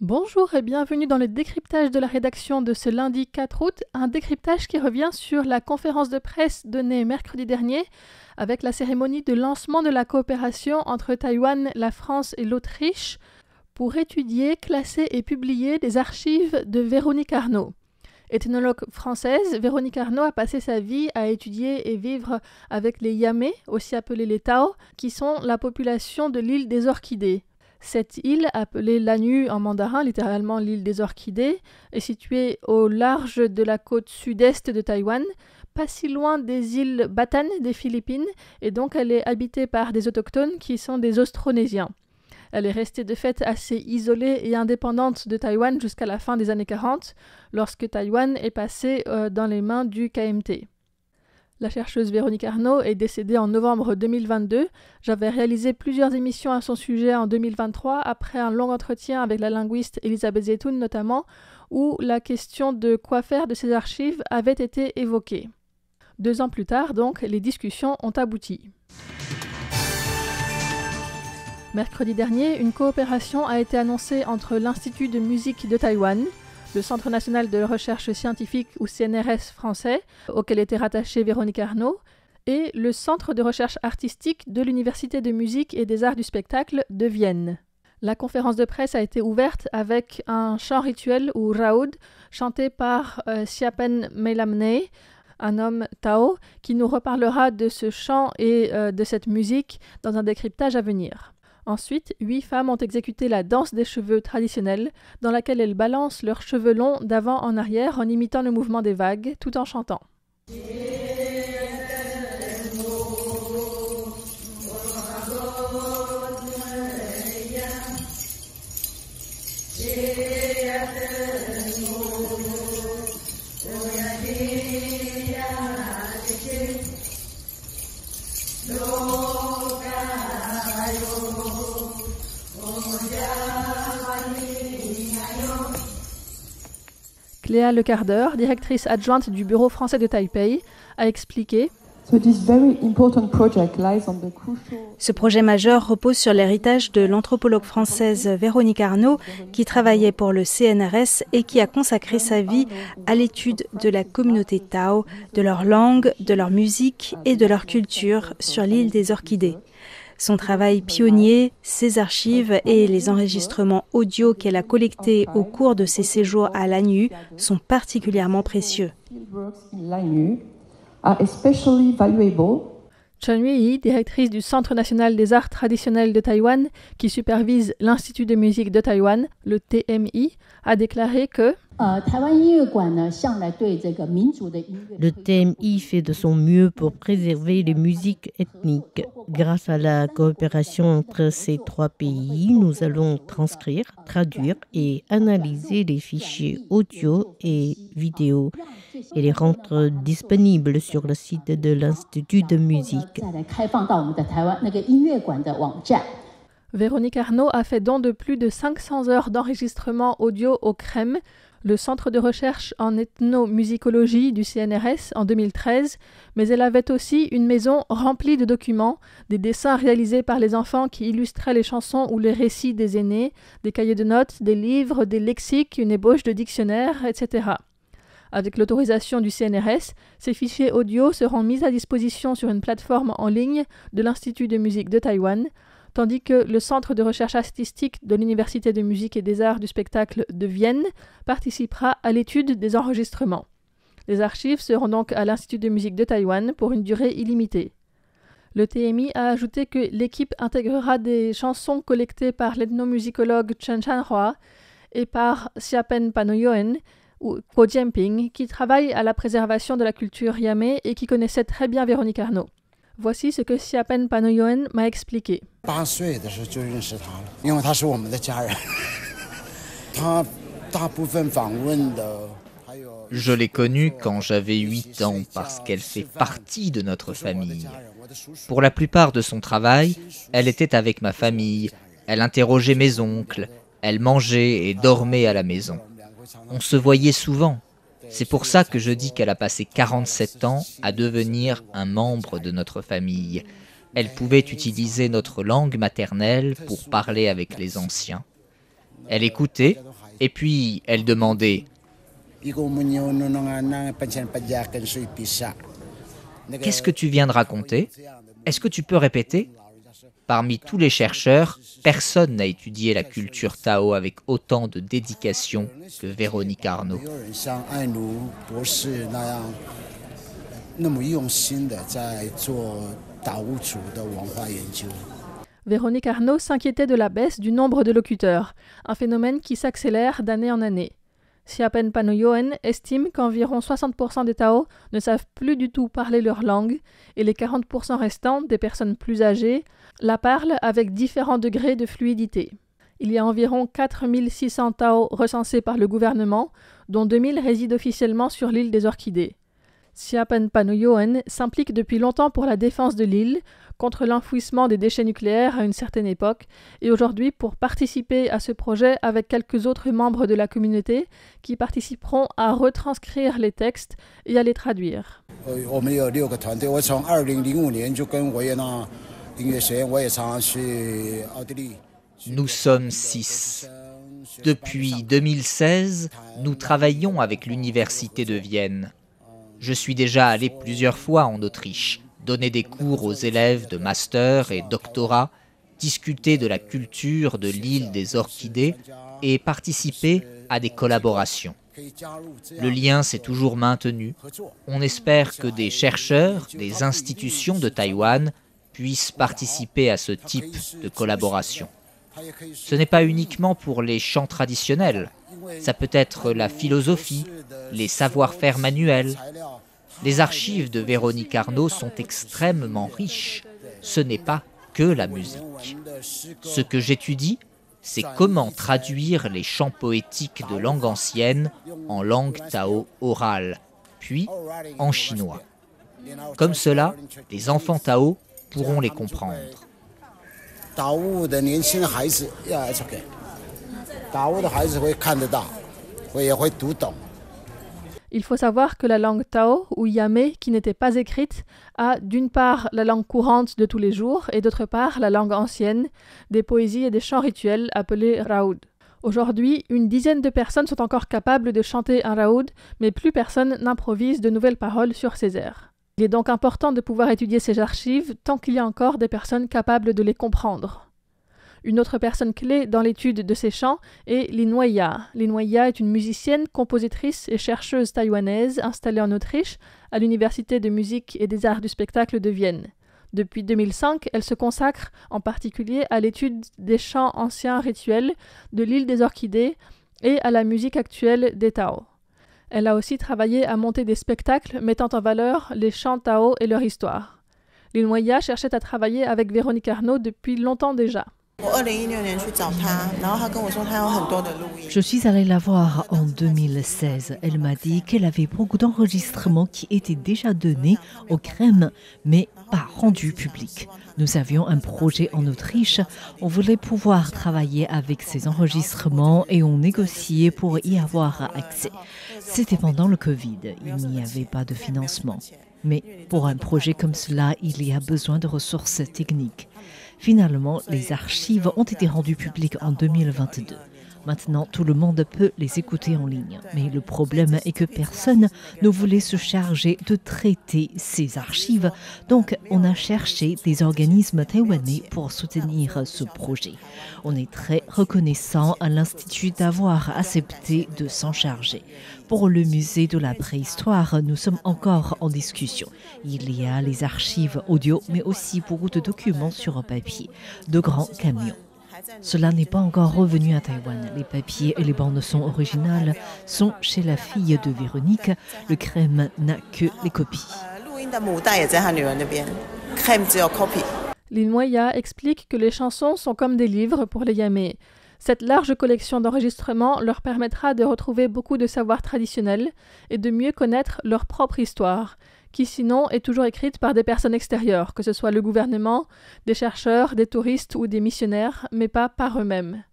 Bonjour et bienvenue dans le décryptage de la rédaction de ce lundi 4 août, un décryptage qui revient sur la conférence de presse donnée mercredi dernier avec la cérémonie de lancement de la coopération entre Taïwan, la France et l'Autriche pour étudier, classer et publier des archives de Véronique Arnault. Ethnologue française, Véronique Arnault a passé sa vie à étudier et vivre avec les Yamé, aussi appelés les Tao, qui sont la population de l'île des Orchidées. Cette île, appelée Lanhu en mandarin, littéralement l'île des Orchidées, est située au large de la côte sud-est de Taïwan, pas si loin des îles Bataan des Philippines, et donc elle est habitée par des autochtones qui sont des Austronésiens. Elle est restée de fait assez isolée et indépendante de Taïwan jusqu'à la fin des années 40, lorsque Taïwan est passé dans les mains du KMT. La chercheuse Véronique Arnault est décédée en novembre 2022. J'avais réalisé plusieurs émissions à son sujet en 2023, après un long entretien avec la linguiste Elisabeth Zeytoun notamment, où la question de quoi faire de ces archives avait été évoquée. 2 ans plus tard, donc, les discussions ont abouti. Mercredi dernier, une coopération a été annoncée entre l'Institut de musique de Taïwan, le Centre national de recherche scientifique ou CNRS français, auquel était rattachée Véronique Arnault, et le Centre de recherche artistique de l'Université de musique et des arts du spectacle de Vienne. La conférence de presse a été ouverte avec un chant rituel ou raoud, chanté par Siapen Meilamnei, un homme Tao, qui nous reparlera de ce chant et de cette musique dans un décryptage à venir. Ensuite, 8 femmes ont exécuté la danse des cheveux traditionnelle, dans laquelle elles balancent leurs cheveux longs d'avant en arrière en imitant le mouvement des vagues, tout en chantant. Cléa Lecardeur, directrice adjointe du Bureau français de Taipei, a expliqué Ce projet majeur repose sur l'héritage de l'anthropologue française Véronique Arnault, qui travaillait pour le CNRS et qui a consacré sa vie à l'étude de la communauté Tao, de leur langue, de leur musique et de leur culture sur l'île des Orchidées. Son travail pionnier, ses archives et les enregistrements audio qu'elle a collectés au cours de ses séjours à Lanhu sont particulièrement précieux. Chen Yi, directrice du Centre national des arts traditionnels de Taïwan, qui supervise l'Institut de musique de Taïwan, le TMI, a déclaré que le TMI fait de son mieux pour préserver les musiques ethniques. Grâce à la coopération entre ces 3 pays, nous allons transcrire, traduire et analyser les fichiers audio et vidéo et les rendre disponibles sur le site de l'Institut de musique. Véronique Arnault a fait don de plus de 500 heures d'enregistrement audio au CREM, le centre de recherche en ethnomusicologie du CNRS en 2013, mais elle avait aussi une maison remplie de documents, des dessins réalisés par les enfants qui illustraient les chansons ou les récits des aînés, des cahiers de notes, des livres, des lexiques, une ébauche de dictionnaire, etc. Avec l'autorisation du CNRS, ces fichiers audio seront mis à disposition sur une plateforme en ligne de l'Institut de musique de Taïwan, tandis que le Centre de recherche artistique de l'Université de musique et des arts du spectacle de Vienne participera à l'étude des enregistrements. Les archives seront donc à l'Institut de musique de Taïwan pour une durée illimitée. Le TMI a ajouté que l'équipe intégrera des chansons collectées par l'ethnomusicologue Chen Chanhua et par Siapen Panoyoen ou Ko Jianping, qui travaille à la préservation de la culture yamé et qui connaissait très bien Véronique Arnault. Voici ce que Siapen Panoyoen m'a expliqué. Je l'ai connue quand j'avais 8 ans parce qu'elle fait partie de notre famille. Pour la plupart de son travail, elle était avec ma famille, elle interrogeait mes oncles, elle mangeait et dormait à la maison. On se voyait souvent. C'est pour ça que je dis qu'elle a passé 47 ans à devenir un membre de notre famille. Elle pouvait utiliser notre langue maternelle pour parler avec les anciens. Elle écoutait, et puis elle demandait « Qu'est-ce que tu viens de raconter? Est-ce que tu peux répéter ?» Parmi tous les chercheurs, personne n'a étudié la culture Tao avec autant de dédication que Véronique Arnault. Véronique Arnault s'inquiétait de la baisse du nombre de locuteurs, un phénomène qui s'accélère d'année en année. Siapen Panoyoen estime qu'environ 60% des Tao ne savent plus du tout parler leur langue et les 40% restants, des personnes plus âgées, la parlent avec différents degrés de fluidité. Il y a environ 4600 Tao recensés par le gouvernement, dont 2000 résident officiellement sur l'île des Orchidées. Siapen Panoyoen s'implique depuis longtemps pour la défense de l'île, contre l'enfouissement des déchets nucléaires à une certaine époque, et aujourd'hui pour participer à ce projet avec quelques autres membres de la communauté qui participeront à retranscrire les textes et à les traduire. Nous sommes 6. Depuis 2016, nous travaillons avec l'Université de Vienne. Je suis déjà allé plusieurs fois en Autriche, donner des cours aux élèves de master et doctorat, discuter de la culture de l'île des Orchidées et participer à des collaborations. Le lien s'est toujours maintenu. On espère que des chercheurs, des institutions de Taïwan puissent participer à ce type de collaboration. Ce n'est pas uniquement pour les chants traditionnels, ça peut être la philosophie, les savoir-faire manuels. Les archives de Véronique Arnault sont extrêmement riches. Ce n'est pas que la musique. Ce que j'étudie, c'est comment traduire les chants poétiques de langue ancienne en langue Tao orale, puis en chinois. Comme cela, les enfants Tao pourront les comprendre. Il faut savoir que la langue Tao, ou Yamé, qui n'était pas écrite, a d'une part la langue courante de tous les jours et d'autre part la langue ancienne, des poésies et des chants rituels appelés raoud. Aujourd'hui, une dizaine de personnes sont encore capables de chanter un raoud, mais plus personne n'improvise de nouvelles paroles sur ces airs. Il est donc important de pouvoir étudier ces archives tant qu'il y a encore des personnes capables de les comprendre. Une autre personne clé dans l'étude de ces chants est Lin Weya. Lin Weya est une musicienne, compositrice et chercheuse taïwanaise installée en Autriche à l'Université de musique et des arts du spectacle de Vienne. Depuis 2005, elle se consacre en particulier à l'étude des chants anciens rituels de l'île des Orchidées et à la musique actuelle des Tao. Elle a aussi travaillé à monter des spectacles mettant en valeur les chants Tao et leur histoire. Lin Weya cherchait à travailler avec Véronique Arnault depuis longtemps déjà. Je suis allée la voir en 2016. Elle m'a dit qu'elle avait beaucoup d'enregistrements qui étaient déjà donnés au crème, mais pas rendus publics. Nous avions un projet en Autriche. On voulait pouvoir travailler avec ces enregistrements et on négociait pour y avoir accès. C'était pendant le Covid. Il n'y avait pas de financement. Mais pour un projet comme cela, il y a besoin de ressources techniques. Finalement, les archives ont été rendues publiques en 2022. Maintenant, tout le monde peut les écouter en ligne. Mais le problème est que personne ne voulait se charger de traiter ces archives. Donc, on a cherché des organismes taïwanais pour soutenir ce projet. On est très reconnaissant à l'Institut d'avoir accepté de s'en charger. Pour le musée de la préhistoire, nous sommes encore en discussion. Il y a les archives audio, mais aussi beaucoup de documents sur papier, de grands camions. Cela n'est pas encore revenu à Taïwan. Les papiers et les bandes son originales sont chez la fille de Véronique. Le crème n'a que les copies. Lin Weya explique que les chansons sont comme des livres pour les Yamé. Cette large collection d'enregistrements leur permettra de retrouver beaucoup de savoirs traditionnels et de mieux connaître leur propre histoire, qui sinon est toujours écrite par des personnes extérieures, que ce soit le gouvernement, des chercheurs, des touristes ou des missionnaires, mais pas par eux-mêmes.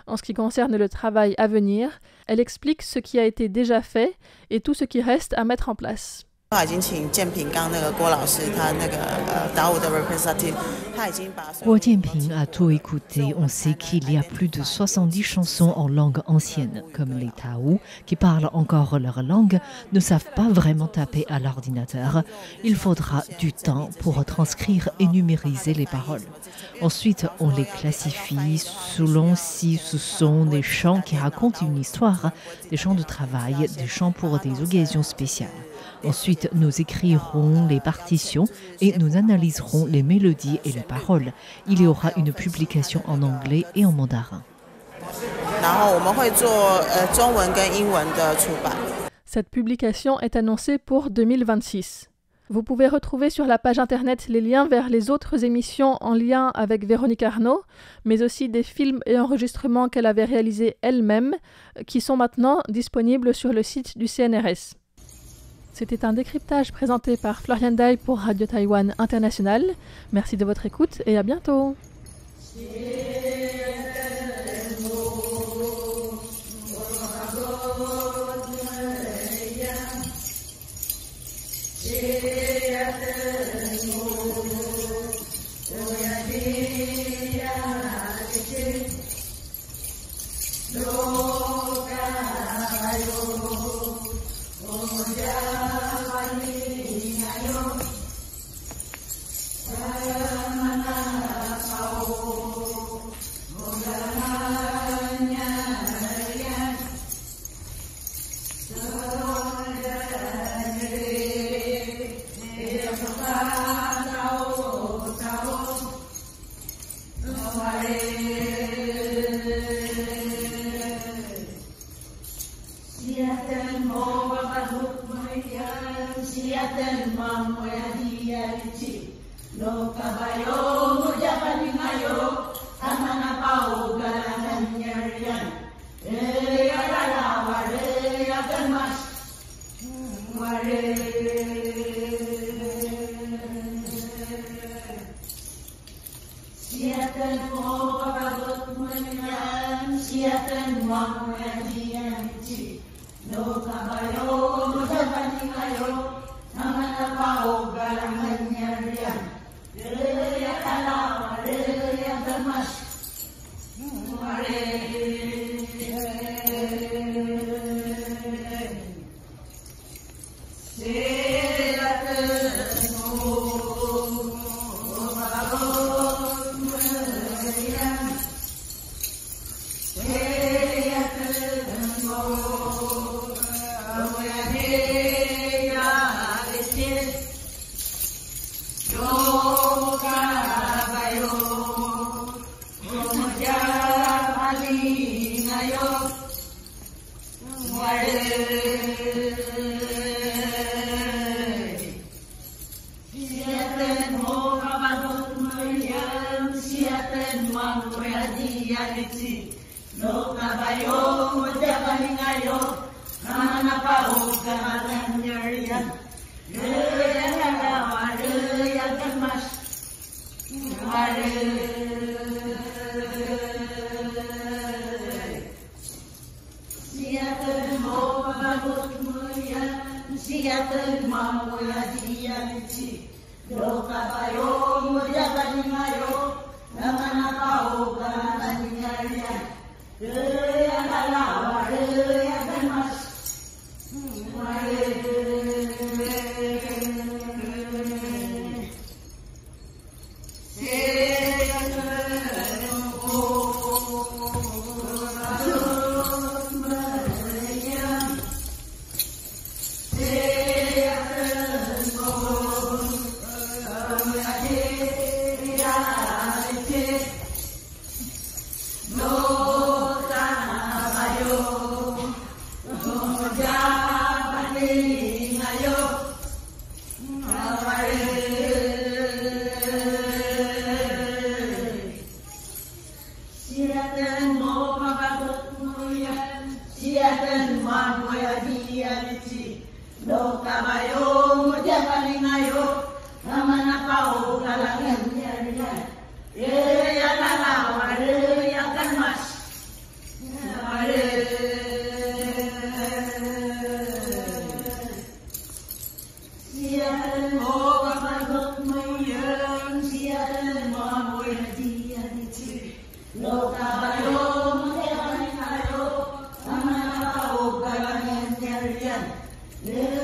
En ce qui concerne le travail à venir, elle explique ce qui a été déjà fait et tout ce qui reste à mettre en place. Guo Jianping a tout écouté. On sait qu'il y a plus de 70 chansons en langue ancienne, comme les Tao, qui parlent encore leur langue, ne savent pas vraiment taper à l'ordinateur. Il faudra du temps pour transcrire et numériser les paroles. Ensuite, on les classifie selon si ce sont des chants qui racontent une histoire, des chants de travail, des chants pour des occasions spéciales. Ensuite, nous écrirons les partitions et nous analyserons les mélodies et les paroles. Il y aura une publication en anglais et en mandarin. Cette publication est annoncée pour 2026. Vous pouvez retrouver sur la page internet les liens vers les autres émissions en lien avec Véronique Arnault, mais aussi des films et enregistrements qu'elle avait réalisés elle-même, qui sont maintenant disponibles sur le site du CNRS. C'était un décryptage présenté par Florian Dai pour Radio Taïwan International. Merci de votre écoute et à bientôt. Siya Yeah.